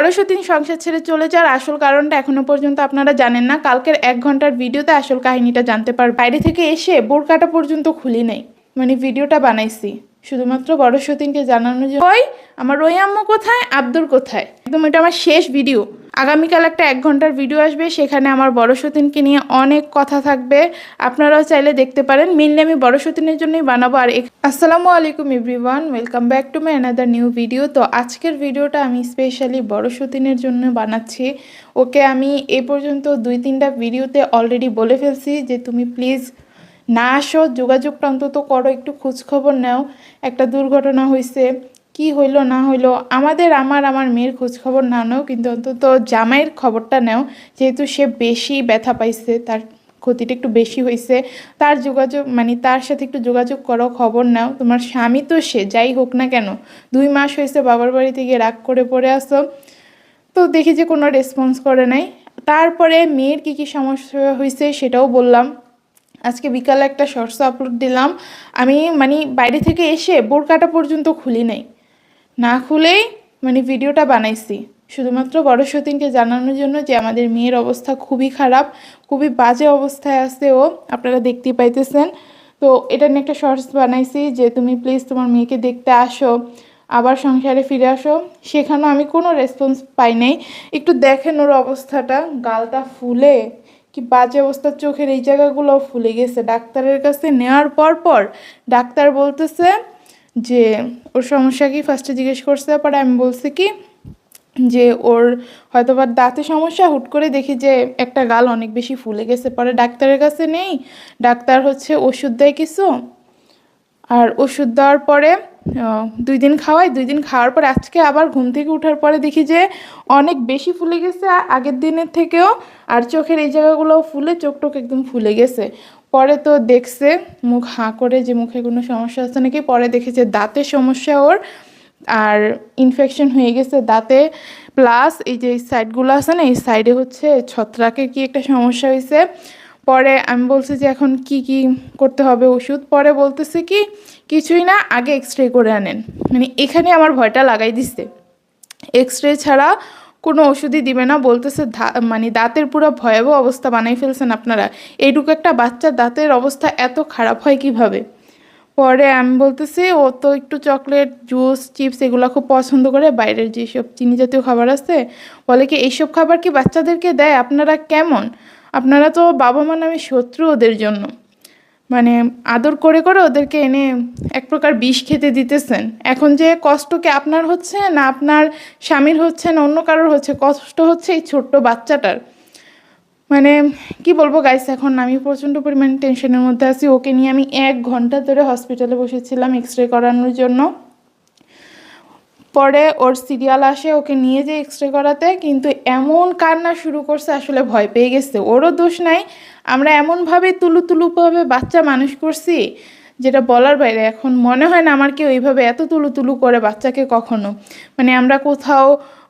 বড় সতীন সংসার ছেড়ে চলে যাওয়ার আসল কারণটা এখনো পর্যন্ত আপনারা জানেন না। কালকের 1 ঘন্টার ভিডিওতে আসল কাহিনীটা জানতে পারবেন। বাইরে থেকে এসে বোরকাটা পর্যন্ত খুলি নাই, মানে ভিডিওটা বানাইছি শুধুমাত্র বড় সতীনকে জানানোর জন্য। ওই আমার ওই আম্মু কোথায়, আব্দুর কোথায়, একদম এটা আমার শেষ ভিডিও। আগামীকাল একটা 1 ঘন্টার ভিডিও আসবে, সেখানে আমার বড় সতীনকে নিয়ে অনেক কথা থাকবে, আপনারাও চাইলে দেখতে পারেন। মেনলি আমি বড় সতীনের জন্যই বানাবো। আর আসসালামু আলাইকুম everyone, welcome back to my another new video. তো আজকের ভিডিওটা আমি স্পেশালি বড় সতীনের জন্য বানাচ্ছি। ওকে আমি এ পর্যন্ত 2-3টা ভিডিওতে অলরেডি বলে ফেলছি যে তুমি প্লিজ না আসো, যোগাযোগটা অন্তত করো, একটু খোঁজখবর নাও। একটা দুর্ঘটনা হয়েছে, কি হইলো না হইলো, আমার মেয়ের খোঁজখবর না নাও, কিন্তু অন্তত জামাইয়ের খবরটা নাও, যেহেতু সে বেশি ব্যথা পাইছে, তার ক্ষতিটা একটু বেশি হয়েছে। তার যোগাযোগ মানে তার সাথে একটু যোগাযোগ করো, খবর নাও। তোমার স্বামী তো সে যাই হোক না কেন, 2 মাস হয়েছে বাবার বাড়িতে গিয়ে রাগ করে পড়ে আসো, তো দেখি যে কোনো রেসপন্স করে নাই। তারপরে মেয়ের কী কী সমস্যা হয়েছে সেটাও বললাম। আজকে বিকালে একটা শর্টস আপলোড দিলাম। আমি মানে বাইরে থেকে এসে বোরকাটা পর্যন্ত খুলি নাই, না খুলেই মানে ভিডিওটা বানাইছি শুধুমাত্র বড় সতীনকে জানানোর জন্য যে আমাদের মেয়ের অবস্থা খুবই খারাপ, খুবই বাজে অবস্থায় আছে ও, আপনারা দেখতেই পাইতেছেন। তো এটা নিয়ে একটা শর্টস বানাইছি যে তুমি প্লিজ তোমার মেয়েকে দেখতে আসো, আবার সংসারে ফিরে আসো। সেখানেও আমি কোনো রেসপন্স পাই নাই। একটু দেখেন ওর অবস্থাটা, গালটা ফুলে কি বাজে অবস্থা, চোখের এই জায়গাগুলো ফুলে গেছে। ডাক্তারের কাছে নেওয়ার পর ডাক্তার বলতেছে যে ওর সমস্যা কি, ফার্স্টে জিজ্ঞেস করছে, পরে আমি বলছি কি যে ওর হয়তো বা দাঁতে সমস্যা। হুট করে দেখি যে একটা গাল অনেক বেশি ফুলে গেছে। পরে ডাক্তারের কাছে নেই, ডাক্তার হচ্ছে ওষুধ দেয় কিছু, আর ওষুধ দেওয়ার পরে 2 দিন খাওয়াই। 2 দিন খাওয়ার পর আজকে আবার ঘুম থেকে ওঠার পরে দেখি যে অনেক বেশি ফুলে গেছে আগের দিনের থেকেও, আর চোখের এই জায়গাগুলোও ফুলে, চোখ টোক একদম ফুলে গেছে। পরে তো দেখছে মুখ হাঁ করে যে মুখে কোনো সমস্যা আছে নাকি, পরে দেখেছে দাঁতের সমস্যা ওর, আর ইনফেকশন হয়ে গেছে দাঁতে, প্লাস এই যে সাইডগুলো আছে না, এই সাইডে হচ্ছে ছত্রাকের কি একটা সমস্যা হয়েছে। পরে আমি বলছি যে এখন কি কি করতে হবে ওষুধ, পরে বলতেছে কি কিছুই না, আগে এক্সরে করে আনেন। মানে এখানে আমার ভয়টা লাগাই দিচ্ছে, এক্সরে ছাড়া কোনো ওষুধই দিবে না, বলতেছে মানে দাঁতের পুরো ভয়াবহ অবস্থা বানাই ফেলছেন আপনারা। এইটুকু একটা বাচ্চার দাঁতের অবস্থা এত খারাপ হয় কিভাবে। পরে আমি বলতেছি ও তো একটু চকলেট, জুস, চিপস এগুলো খুব পছন্দ করে, বাইরের যেসব চিনি জাতীয় খাবার আছে, বলে কি এইসব খাবার কি বাচ্চাদেরকে দেয়, আপনারা কেমন, আপনারা তো বাবা মা নামে শত্রু ওদের জন্য। মানে আদর করে করে ওদেরকে এনে এক প্রকার বিষ খেতে দিতেছেন। এখন যে কষ্ট কি আপনার হচ্ছে না, আপনার স্বামীর হচ্ছে না, অন্য কারোর হচ্ছে, কষ্ট হচ্ছে এই ছোট্ট বাচ্চাটার। মানে কি বলবো গাইস, এখন আমি প্রচণ্ড পরিমাণে টেনশনের মধ্যে আছি। ওকে নিয়ে আমি 1 ঘন্টা ধরে হসপিটালে বসেছিলাম এক্সরে করানোর জন্য। পরে ওর সিরিয়াল আসে, ওকে নিয়ে যাই এক্সরে করাতে, কিন্তু এমন কান্না শুরু করছে, আসলে ভয় পেয়ে গেছে। ওরও দোষ নাই, আমরা এমনভাবে তুলুভাবে বাচ্চা মানুষ করছি যেটা বলার বাইরে। এখন মনে হয় না আমার কেউ এইভাবে এত তুলু করে বাচ্চাকে কখনো, মানে আমরা কোথাও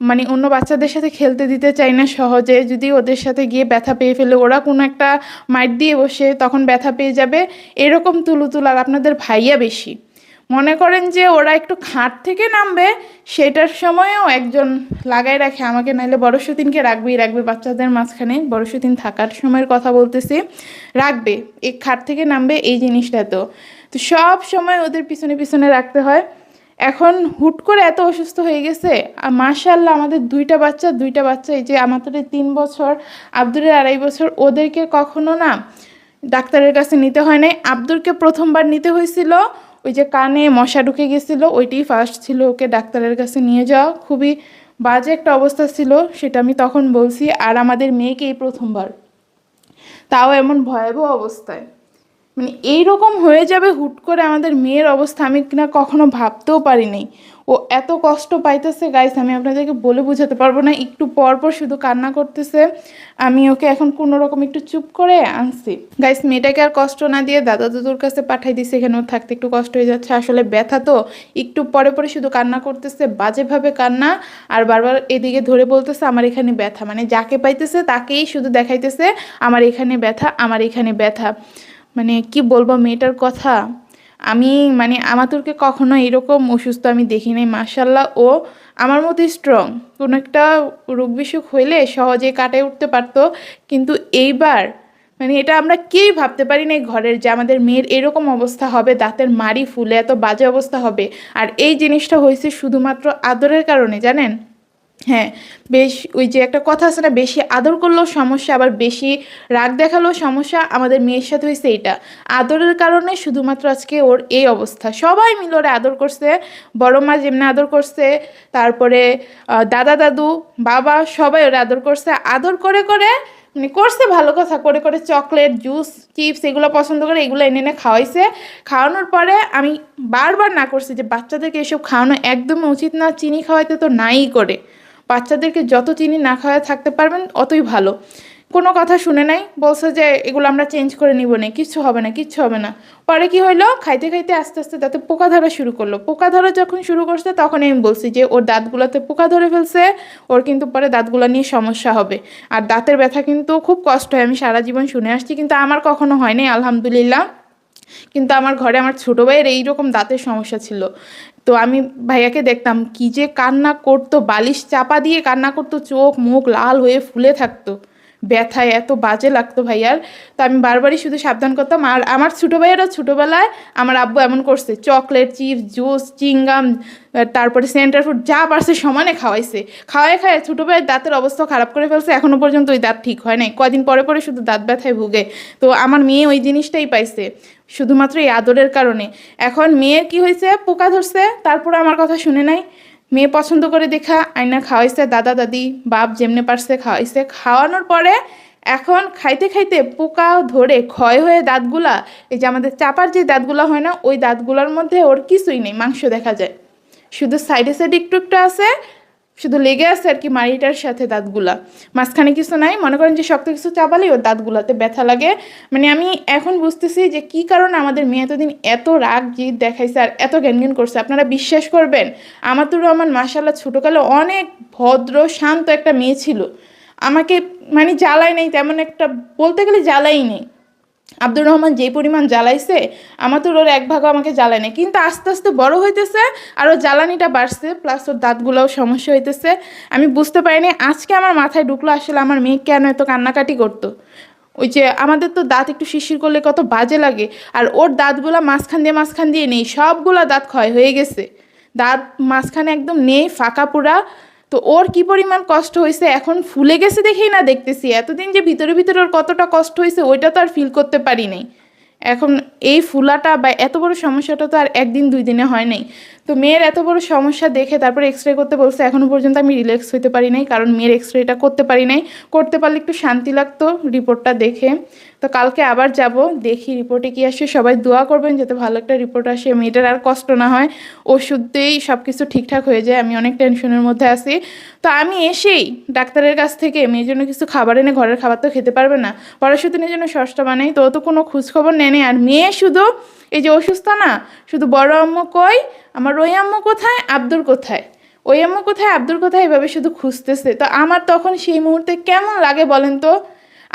মানে অন্য বাচ্চাদের সাথে খেলতে দিতে চাই না সহজে। যদি ওদের সাথে গিয়ে ব্যথা পেয়ে ফেলে, ওরা কোনো একটা মাইট দিয়ে বসে, তখন ব্যথা পেয়ে যাবে, এরকম আর আপনাদের ভাইয়া বেশি মনে করেন যে ওরা একটু খাট থেকে নামবে, সেটার সময়ও একজন লাগাই রাখে আমাকে, নাইলে বড় সতীনকে রাখবে বাচ্চাদের মাঝখানে, বড় সতীন থাকার সময়ের কথা বলতেছি, রাখবে, এই খাট থেকে নামবে এই জিনিসটা। তো তো সব সময় ওদের পিছনে পিছনে রাখতে হয়। এখন হুট করে এত অসুস্থ হয়ে গেছে। মাশাআল্লাহ আমাদের দুইটা বাচ্চা, এই যে আমাদের 3 বছর, আব্দুরের 2.5 বছর, ওদেরকে কখনো না ডাক্তারের কাছে নিতে হয় নাই। আব্দুরকে প্রথমবার নিতে হয়েছিল, ওই যে কানে মশা ঢুকে গেছিলো, ওইটাই ফার্স্ট ছিল ওকে ডাক্তারের কাছে নিয়ে যাওয়া, খুবই বাজে একটা অবস্থা ছিল, সেটা আমি তখন বলছি। আর আমাদের মেয়েকে এই প্রথমবার, তাও এমন ভয়াবহ অবস্থায়, মানে এইরকম হয়ে যাবে হুট করে আমাদের মেয়ের অবস্থা, আমি কিনা কখনো ভাবতেও পারিনি। ও এত কষ্ট পাইতেছে গাইস, আমি আপনাদেরকে বলে বোঝাতে পারবো না। একটু পর পর শুধু কান্না করতেছে। আমি ওকে এখন কোনো রকম একটু চুপ করে আনছি গাইস। মেয়েটাকে আর কষ্ট না দিয়ে দাদা দাদুর কাছে পাঠাই দিছি, এখানেও থাকতে একটু কষ্ট হয়ে যাচ্ছে, আসলে ব্যথা তো। একটু পরে পরে শুধু কান্না করতেছে, বাজেভাবে কান্না, আর বারবার এদিকে ধরে বলতেছে আমার এখানে ব্যথা, মানে যাকে পাইতেছে তাকেই শুধু দেখাইতেছে আমার এখানে ব্যথা, আমার এখানে ব্যথা। মানে কি বলবো মেয়েটার কথা, আমি মানে আমাদেরকে কখনো এরকম অসুস্থ আমি দেখি নাই। মাশাল্লাহ ও আমার মতো স্ট্রং, কোনো একটা রোগ বিসুখ হইলে সহজে কাটিয়ে উঠতে পারতো। কিন্তু এইবার মানে এটা আমরা কেউই ভাবতে পারি না ঘরের যে আমাদের মেয়ের এরকম অবস্থা হবে, দাঁতের মাড়ি ফুলে এত বাজে অবস্থা হবে। আর এই জিনিসটা হয়েছে শুধুমাত্র আদরের কারণে, জানেন? হ্যাঁ, বেশ ওই যে একটা কথা আছে না, বেশি আদর করলেও সমস্যা, আবার বেশি রাগ দেখালেও সমস্যা। আমাদের মেয়ের সাথে হয়েছে এইটা, আদরের কারণে শুধুমাত্র আজকে ওর এই অবস্থা। সবাই মিলে ওরে আদর করছে, বড় মা যেমনি আদর করছে, তারপরে দাদা দাদু বাবা সবাই ওরে আদর করছে। আদর করে করে মানে করছে ভালো কথা, করে করে চকলেট জুস চিপস এগুলো পছন্দ করে এগুলো এনে এনে খাওয়াইছে। খাওয়ানোর পরে আমি বারবার না করছি যে বাচ্চাদেরকে এসব খাওয়ানো একদমই উচিত না, চিনি খাওয়াইতে তো নাই করে। বাচ্চাদেরকে যত চিনি না খাওয়ায় থাকতে পারবেন অতই ভালো। কোনো কথা শুনে নাই, বলছে যে এগুলো আমরা চেঞ্জ করে নিব না, কিচ্ছু হবে না কিচ্ছু হবে না। পরে কি হইলো, খাইতে খাইতে আস্তে আস্তে দাঁতে পোকা ধরা শুরু করলো। পোকা ধরা যখন শুরু করছে তখন আমি বলছি যে ওর দাঁতগুলোতে পোকা ধরে ফেলছে, ওর কিন্তু পরে দাঁতগুলো নিয়ে সমস্যা হবে। আর দাঁতের ব্যথা কিন্তু খুব কষ্ট হয়, আমি সারা জীবন শুনে আসছি, কিন্তু আমার কখনো হয়নি আলহামদুলিল্লাহ। কিন্তু আমার ঘরে আমার ছোটো ভাইয়ের এইরকম দাঁতের সমস্যা ছিল। তো আমি ভাইয়াকে দেখতাম কি যে কান্না করতো, বালিশ চাপা দিয়ে কান্না করতো, চোখ মুখ লাল হয়ে ফুলে থাকতো, ব্যথায় এত বাজে লাগতো ভাইয়ার। তো আমি বারবারই শুধু সাবধান করতাম। আর আমার ছোটো ভাইয়েরও ছোটোবেলায় আমার আব্বু এমন করছে, চকলেট চিপস জুস চিংগাম তারপরে সেন্টার ফুড যা পারছে সমানে খাওয়াইছে। খাওয়াই খায় ছোটো ভাইয়ের দাঁতের অবস্থা খারাপ করে ফেলছে, এখনও পর্যন্ত ওই দাঁত ঠিক হয় নাই, কদিন পরে পরে শুধু দাঁত ব্যথায় ভুগে। তো আমার মেয়ে ওই জিনিসটাই পাইছে শুধুমাত্র এই আদরের কারণে। এখন মেয়ের কি হয়েছে, পোকা ধরছে, তারপরে আমার কথা শুনে নাই। মেয়ে পছন্দ করে দেখা আয়না খাওয়াইছে, দাদা দাদি বাপ যেমনে পারছে খাওয়াইছে। খাওয়ানোর পরে এখন খাইতে খাইতে পোকা ধরে ক্ষয় হয়ে দাঁতগুলা, এই যে আমাদের চাপার যে দাঁতগুলা হয় না, ওই দাঁতগুলোর মধ্যে ওর কিছুই নেই, মাংস দেখা যায় শুধু সাইডে সাইডে একটু একটু আছে, শুধু লেগে আছে আর কি মাড়িটার সাথে দাঁতগুলা, মাঝখানে কিছু নাই। মনে করেন যে শক্ত কিছু চাপালেই ওর দাঁতগুলাতে ব্যথা লাগে। মানে আমি এখন বুঝতেছি যে কি কারণে আমাদের মেয়ে এতদিন এত রাগ জিদ দেখাইছে আর এত ঘ্যানঘ্যান করছে। আপনারা বিশ্বাস করবেন, আমাতুর রহমান মাশাআল্লাহ ছোটোকালে অনেক ভদ্র শান্ত একটা মেয়ে ছিল, আমাকে মানে জ্বালাই নেই তেমন একটা, বলতে গেলে জ্বালাই নেই। আব্দুর রহমান যে পরিমাণ জ্বালাইছে আমার তো ওর এক ভাগও আমাকে জ্বালায় না, কিন্তু আস্তে আস্তে বড় হইতেছে আর ওর জ্বালানিটা বাড়ছে, প্লাস ওর দাঁতগুলোও সমস্যা হইতেছে। আমি বুঝতে পারিনি, আজকে আমার মাথায় ঢুকলো আসলে আমার মেয়ে কেন এত কান্নাকাটি করতো। ওই যে আমাদের তো দাঁত একটু শিরশির করলে কত বাজে লাগে, আর ওর দাঁতগুলো মাঝখান দিয়ে নেই, সবগুলা দাঁত ক্ষয় হয়ে গেছে, দাঁত মাঝখানে একদম নেই, ফাঁকা পুরা। তো ওর কি পরিমাণ কষ্ট হয়েছে, এখন ফুলে গেছে দেখেই না দেখতেছি, এতদিন যে ভিতরে ভিতরে ওর কতটা কষ্ট হয়েছে ওইটা তো আর ফিল করতে পারি নাই। এখন এই ফুলাটা বা এত বড় সমস্যাটা তো আর একদিন দুই দিনে হয় নাই। তো মেয়ের এত বড় সমস্যা দেখে তারপরে এক্স রে করতে বলছে, এখনও পর্যন্ত আমি রিল্যাক্স হতে পারি নাই, কারণ মেয়ের এক্স রেটা করতে পারি নাই। করতে পারলে একটু শান্তি লাগতো রিপোর্টটা দেখে। তো কালকে আবার যাব, দেখি রিপোর্টে কি আসে। সবাই দোয়া করবেন যাতে ভালো একটা রিপোর্ট আসে, মেয়েটার আর কষ্ট না হয়, ওষুধ দিয়েই সব কিছু ঠিকঠাক হয়ে যায়। আমি অনেক টেনশনের মধ্যে আছি। তো আমি এসেই ডাক্তারের কাছ থেকে মেয়ের জন্য কিছু খাবার এনে, ঘরের খাবার তো খেতে পারবে না, পড়াশুতিনের জন্য সসটা বানাই, তো ও তো কোনো খোঁজখবর নেই। আর মেয়ে শুধু এই যে অসুস্থ না, শুধু বড় আম্মু কই, আমার ওই আম্মু কোথায়, আব্দুর কোথায়, ওই আম্মু কোথায়, আব্দুর কোথায়, এভাবে শুধু খুঁজতেছে। তো আমার তখন সেই মুহূর্তে কেমন লাগে বলেন তো।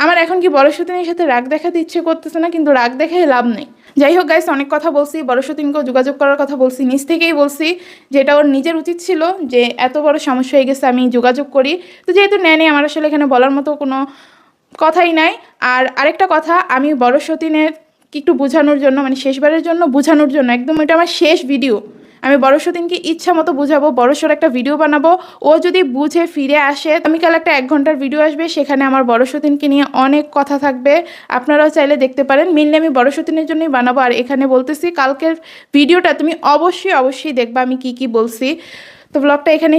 আমার এখন কি বড় সতীনের সাথে রাগ দেখাতে ইচ্ছে করতেছে না, কিন্তু রাগ দেখাই লাভ নেই। যাই হোক গাইস, অনেক কথা বলছি, বড় সতীনকেও যোগাযোগ করার কথা বলছি, নিজ থেকেই বলছি যে এটা ওর নিজের উচিত ছিল, যে এত বড় সমস্যা হয়ে গেছে আমি যোগাযোগ করি। তো যেহেতু নেয়নি, আমার আসলে এখানে বলার মতো কোনো কথাই নাই। আর আরেকটা কথা, আমি বড় সতীনের একটু বোঝানোর জন্য, মানে শেষবারের জন্য বোঝানোর জন্য, একদম এটা আমার শেষ ভিডিও, আমি বড় সতীনকে ইচ্ছা মতো বুঝাবো, বড়সড় একটা ভিডিও বানাবো। ও যদি বুঝে ফিরে আসে, আগামীকাল একটা 1 ঘন্টার ভিডিও আসবে, সেখানে আমার বড় সতীনকে নিয়ে অনেক কথা থাকবে, আপনারাও চাইলে দেখতে পারেন। মেনলি আমি বড় সতীনের জন্যই বানাবো। আর এখানে বলতেছি কালকের ভিডিওটা তুমি অবশ্যই অবশ্যই দেখবা আমি কি কি বলছি। তো ব্লগটা এখানে